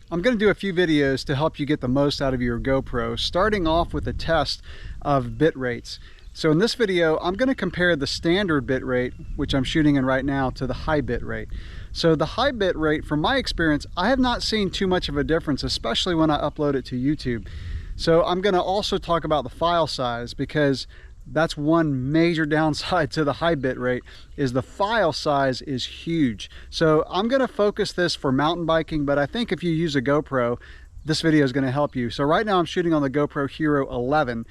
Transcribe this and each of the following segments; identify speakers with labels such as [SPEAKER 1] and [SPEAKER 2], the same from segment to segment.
[SPEAKER 1] I'm going to do a few videos to help you get the most out of your GoPro, starting off with a test of bit rates. So in this video, I'm going to compare the standard bit rate, which I'm shooting in right now, to the high bit rate. So the high bit rate, from my experience, I have not seen too much of a difference, especially when I upload it to YouTube. So I'm going to also talk about the file size, because that's one major downside to the high bit rate, is the file size is huge. So I'm going to focus this for mountain biking, but I think if you use a GoPro, this video is going to help you. So right now I'm shooting on the GoPro Hero 11,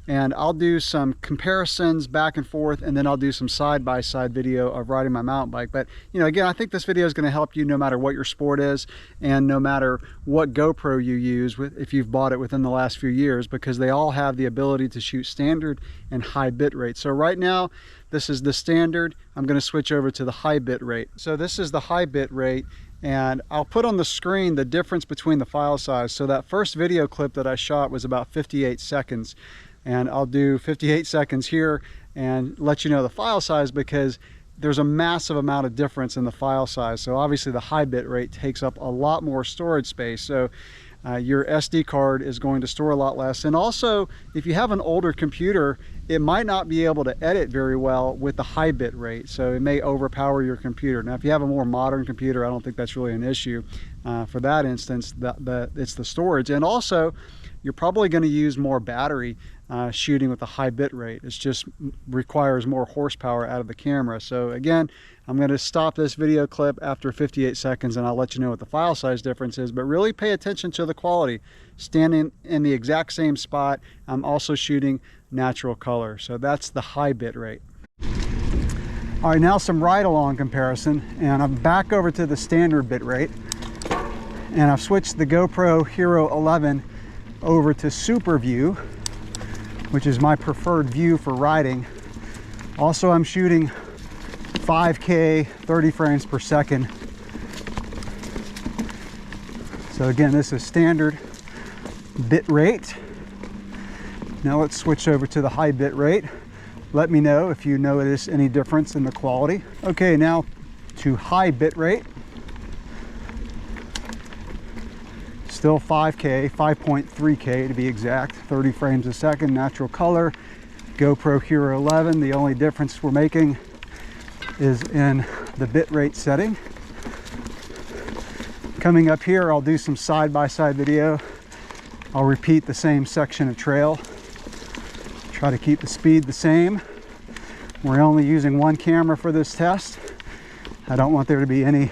[SPEAKER 1] and I'll do some comparisons back and forth, and then I'll do some side-by-side video of riding my mountain bike. But again, I think this video is going to help you no matter what your sport is, and no matter what GoPro you use, if you've bought it within the last few years, because they all have the ability to shoot standard and high bit rate. So right now, this is the standard. I'm going to switch over to the high bit rate. So this is the high bit rate, and I'll put on the screen the difference between the file size. So that first video clip that I shot was about 58 seconds. And I'll do 58 seconds here and let you know the file size, because there's a massive amount of difference in the file size. So obviously the high bit rate takes up a lot more storage space. So your SD card is going to store a lot less. And also, if you have an older computer, it might not be able to edit very well with the high bit rate. So it may overpower your computer. Now, if you have a more modern computer, I don't think that's really an issue. For that instance, it's the storage. And also, you're probably going to use more battery shooting with a high bit rate. It just requires more horsepower out of the camera. So again, I'm going to stop this video clip after 58 seconds, and I'll let you know what the file size difference is. But really pay attention to the quality. Standing in the exact same spot, I'm also shooting natural color. So that's the high bit rate. All right, now some ride-along comparison, and I'm back over to the standard bit rate, and I've switched the GoPro Hero 11 over to Super View, which is my preferred view for riding. Also, I'm shooting 5K 30 frames per second. So again, this is standard bit rate. Now let's switch over to the high bit rate. Let me know if you notice any difference in the quality. Okay, now to high bit rate. Still 5K, 5.3K to be exact, 30 frames a second, natural color, GoPro Hero 11. The only difference we're making is in the bit rate setting. Coming up here, I'll do some side-by-side video. I'll repeat the same section of trail. Try to keep the speed the same. We're only using one camera for this test. I don't want there to be any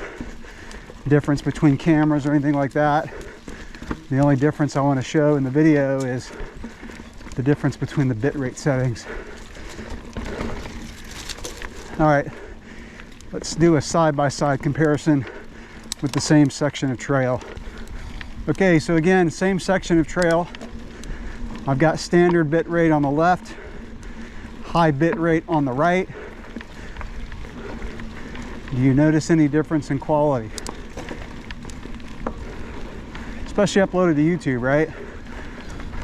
[SPEAKER 1] difference between cameras or anything like that. The only difference I want to show in the video is the difference between the bitrate settings. All right, let's do a side-by-side comparison with the same section of trail. Okay, so again, same section of trail. I've got standard bitrate on the left, high bitrate on the right. Do you notice any difference in quality? Especially uploaded to YouTube, right?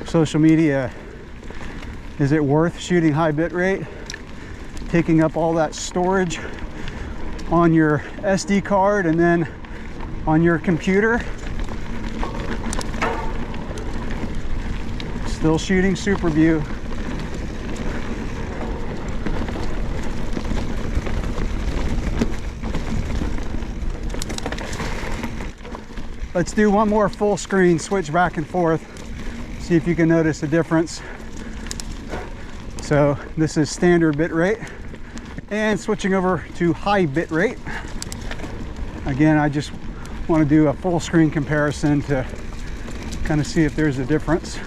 [SPEAKER 1] Social media. Is it worth shooting high bit rate? Taking up all that storage on your SD card and then on your computer? Still shooting Super View. Let's do one more full screen, switch back and forth, see if you can notice a difference. So this is standard bit rate, and switching over to high bit rate. Again, I just want to do a full screen comparison to kind of see if there's a difference.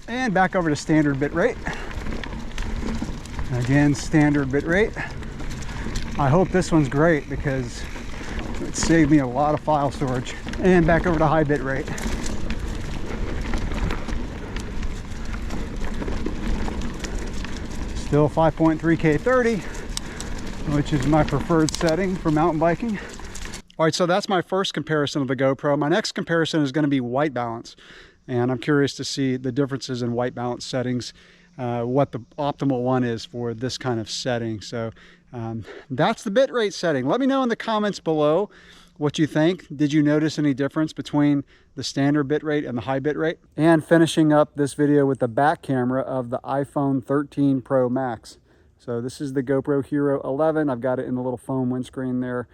[SPEAKER 1] And back over to standard bit rate. Again, standard bit rate. I hope this one's great, because it saved me a lot of file storage. And back over to high bit rate. Still 5.3K 30, which is my preferred setting for mountain biking. All right, so that's my first comparison of the GoPro. My next comparison is going to be white balance. And I'm curious to see the differences in white balance settings, what the optimal one is for this kind of setting. So that's the bitrate setting. Let me know in the comments below what you think. Did you notice any difference between the standard bitrate and the high bitrate? And finishing up this video with the back camera of the iPhone 13 Pro Max. So this is the GoPro Hero 11. I've got it in the little foam windscreen there.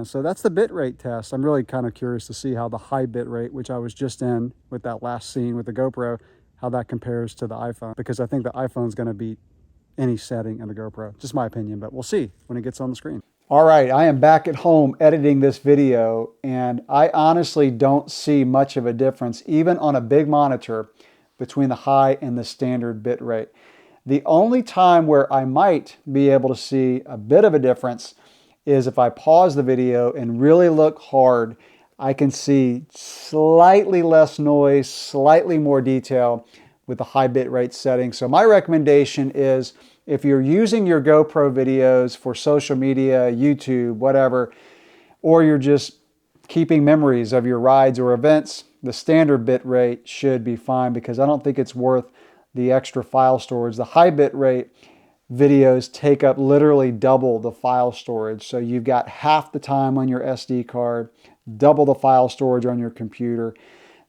[SPEAKER 1] So that's the bitrate test. I'm really kind of curious to see how the high bitrate, which I was just in with that last scene with the GoPro, how that compares to the iPhone, because I think the iPhone's going to beat any setting in the GoPro. Just my opinion, but we'll see when it gets on the screen. All right, I am back at home editing this video, and I honestly don't see much of a difference, even on a big monitor, between the high and the standard bitrate. The only time where I might be able to see a bit of a difference is if I pause the video and really look hard. I can see slightly less noise, slightly more detail with the high bitrate setting. So my recommendation is, if you're using your GoPro videos for social media, YouTube, whatever, or you're just keeping memories of your rides or events, the standard bitrate should be fine, because I don't think it's worth the extra file storage. The high bitrate videos take up literally double the file storage. So you've got half the time on your SD card, double the file storage on your computer.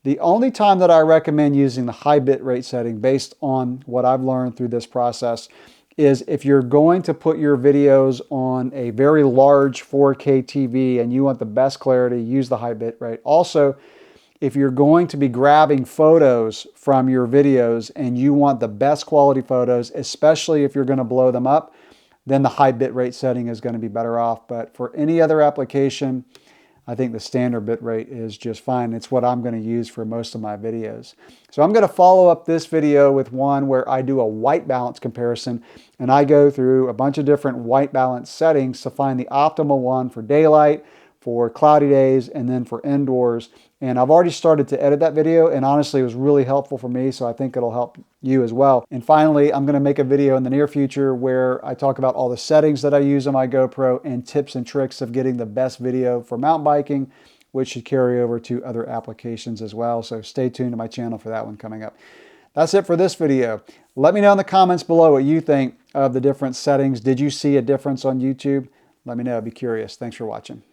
[SPEAKER 1] The only time that I recommend using the high bitrate setting, based on what I've learned through this process, is if you're going to put your videos on a very large 4K TV and you want the best clarity, use the high bitrate. Also, if you're going to be grabbing photos from your videos and you want the best quality photos, especially if you're going to blow them up, then the high bitrate setting is going to be better off. But for any other application, I think the standard bitrate is just fine. It's what I'm going to use for most of my videos. So I'm going to follow up this video with one where I do a white balance comparison, and I go through a bunch of different white balance settings to find the optimal one for daylight, for cloudy days, and then for indoors. And I've already started to edit that video, and honestly it was really helpful for me, so I think it'll help you as well. And finally, I'm going to make a video in the near future where I talk about all the settings that I use on my GoPro and tips and tricks of getting the best video for mountain biking, which should carry over to other applications as well. So stay tuned to my channel for that one coming up. That's it for this video. Let me know in the comments below what you think of the different settings. Did you see a difference on YouTube? Let me know. I'd be curious. Thanks for watching.